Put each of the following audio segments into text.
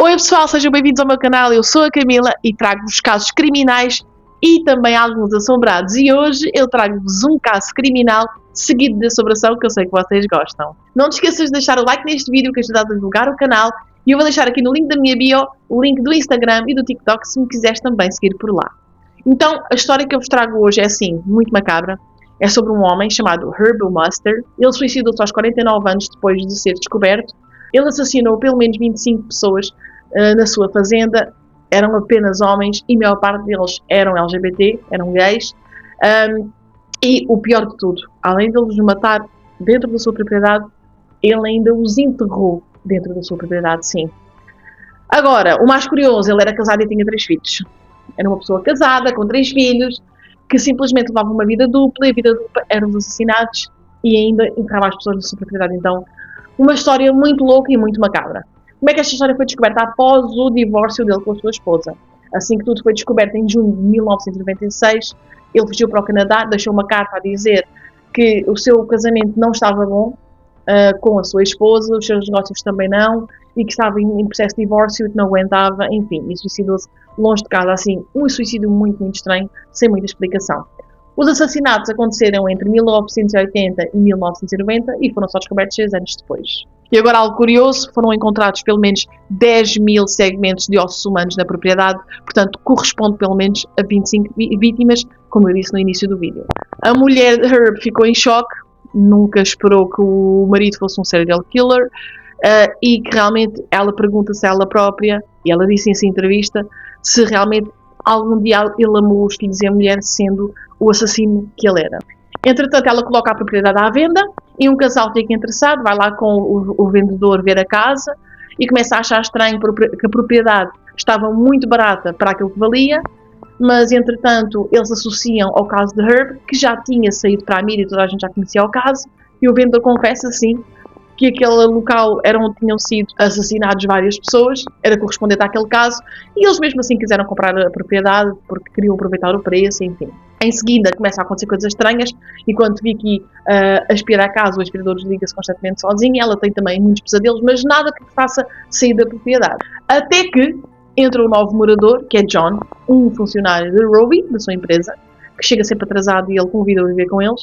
Oi pessoal, sejam bem-vindos ao meu canal, eu sou a Camila e trago-vos casos criminais e também alguns assombrados. E hoje eu trago-vos um caso criminal seguido de assombração que eu sei que vocês gostam. Não te esqueças de deixar o like neste vídeo que ajuda a divulgar o canal e eu vou deixar aqui no link da minha bio o link do Instagram e do TikTok se me quiseres também seguir por lá. Então, a história que eu vos trago hoje é assim, muito macabra. É sobre um homem chamado Herb Muster. Ele suicidou-se aos 49 anos depois de ser descoberto. Ele assassinou pelo menos 25 pessoas na sua fazenda. Eram apenas homens e a maior parte deles eram LGBT, eram gays. E o pior de tudo, além de os matar dentro da sua propriedade, ele ainda os enterrou dentro da sua propriedade, sim. Agora, o mais curioso, ele era casado e tinha 3 filhos. Era uma pessoa casada, com 3 filhos, que simplesmente levava uma vida dupla, e a vida dupla eram os assassinatos e ainda enterrava as pessoas na sua propriedade. Então, uma história muito louca e muito macabra. Como é que esta história foi descoberta? Após o divórcio dele com a sua esposa. Assim que tudo foi descoberto em junho de 1996, ele fugiu para o Canadá, deixou uma carta a dizer que o seu casamento não estava bom com a sua esposa, os seus negócios também não, e que estava em processo de divórcio e que não aguentava, enfim, e suicidou-se longe de casa, assim, um suicídio muito, muito estranho, sem muita explicação. Os assassinatos aconteceram entre 1980 e 1990 e foram só descobertos 6 anos depois. E agora algo curioso, foram encontrados pelo menos 10.000 segmentos de ossos humanos na propriedade, portanto corresponde pelo menos a 25 vítimas, como eu disse no início do vídeo. A mulher de Herb ficou em choque, nunca esperou que o marido fosse um serial killer, e que realmente ela pergunta-se a ela própria, e ela disse em essa entrevista, se realmente algum dia ele amou os filhos e a mulher sendo o assassino que ele era. Entretanto, ela coloca a propriedade à venda e um casal fica interessado, vai lá com o vendedor ver a casa e começa a achar estranho que a propriedade estava muito barata para aquilo que valia, mas entretanto eles associam ao caso de Herb, que já tinha saído para a mídia e toda a gente já conhecia o caso, e o vendedor confessa sim que aquele local era onde tinham sido assassinados várias pessoas, era correspondente àquele caso, e eles mesmo assim quiseram comprar a propriedade porque queriam aproveitar o preço, enfim. Em seguida começa a acontecer coisas estranhas, e quando Vicky aspira a casa, o aspirador desliga-se constantemente sozinho, ela tem também muitos pesadelos, mas nada que faça sair da propriedade. Até que entra um novo morador, que é John, um funcionário de Robbie, da sua empresa, que chega sempre atrasado e ele convida-o a viver com eles.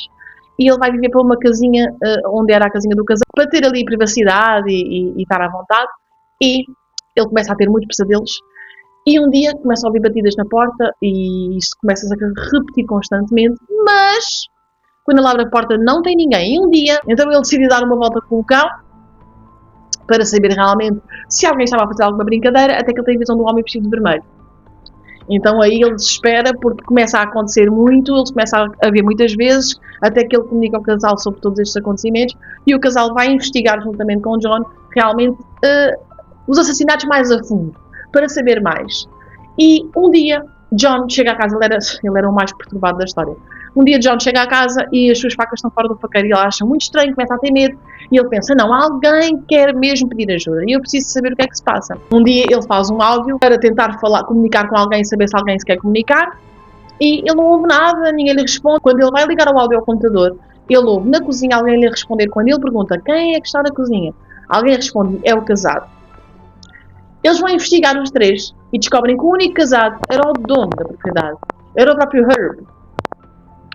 E ele vai viver para uma casinha onde era a casinha do casal, para ter ali privacidade e estar à vontade. E ele começa a ter muitos pesadelos. E um dia começa a ouvir batidas na porta e isto começa a repetir constantemente. Mas, quando ele abre a porta, não tem ninguém. E um dia, então ele decide dar uma volta com o cão para saber realmente se alguém estava a fazer alguma brincadeira, até que ele tem a visão de um homem vestido de vermelho. Então aí ele desespera porque começa a acontecer muito, ele começa a ver muitas vezes, até que ele comunica ao casal sobre todos estes acontecimentos e o casal vai investigar juntamente com o John realmente os assassinatos mais a fundo, para saber mais. E um dia John chega a casa, ele era o mais perturbado da história. Um dia John chega a casa e as suas facas estão fora do faqueiro e ele acha muito estranho, começa a ter medo e ele pensa, não, alguém quer mesmo pedir ajuda e eu preciso saber o que é que se passa. Um dia ele faz um áudio para tentar comunicar com alguém, saber se alguém se quer comunicar e ele não ouve nada, ninguém lhe responde. Quando ele vai ligar o áudio ao computador, ele ouve na cozinha alguém lhe responder. Quando ele pergunta quem é que está na cozinha, alguém responde, é o casado. Eles vão investigar os 3 e descobrem que o único casado era o dono da propriedade, era o próprio Herb.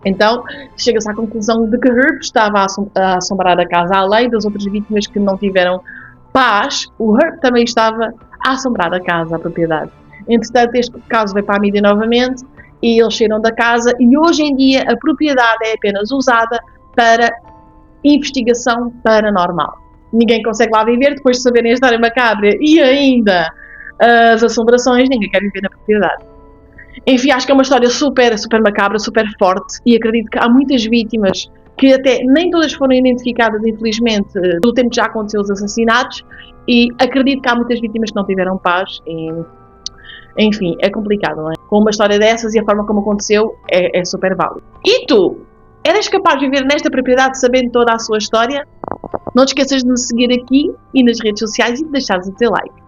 Então, chega-se à conclusão de que Herb estava a assombrar a casa, além das outras vítimas que não tiveram paz, o Herb também estava a assombrar a casa, a propriedade. Entretanto, este caso veio para a mídia novamente e eles saíram da casa e hoje em dia a propriedade é apenas usada para investigação paranormal. Ninguém consegue lá viver depois de saberem a história macabra e ainda as assombrações, ninguém quer viver na propriedade. Enfim, acho que é uma história super, super macabra, super forte e acredito que há muitas vítimas que até nem todas foram identificadas, infelizmente, pelo tempo que já aconteceu os assassinatos e acredito que há muitas vítimas que não tiveram paz e, enfim, é complicado, não é? Com uma história dessas e a forma como aconteceu é super válido. E tu? Eras capaz de viver nesta propriedade sabendo toda a sua história? Não te esqueças de me seguir aqui e nas redes sociais e de deixares o teu like.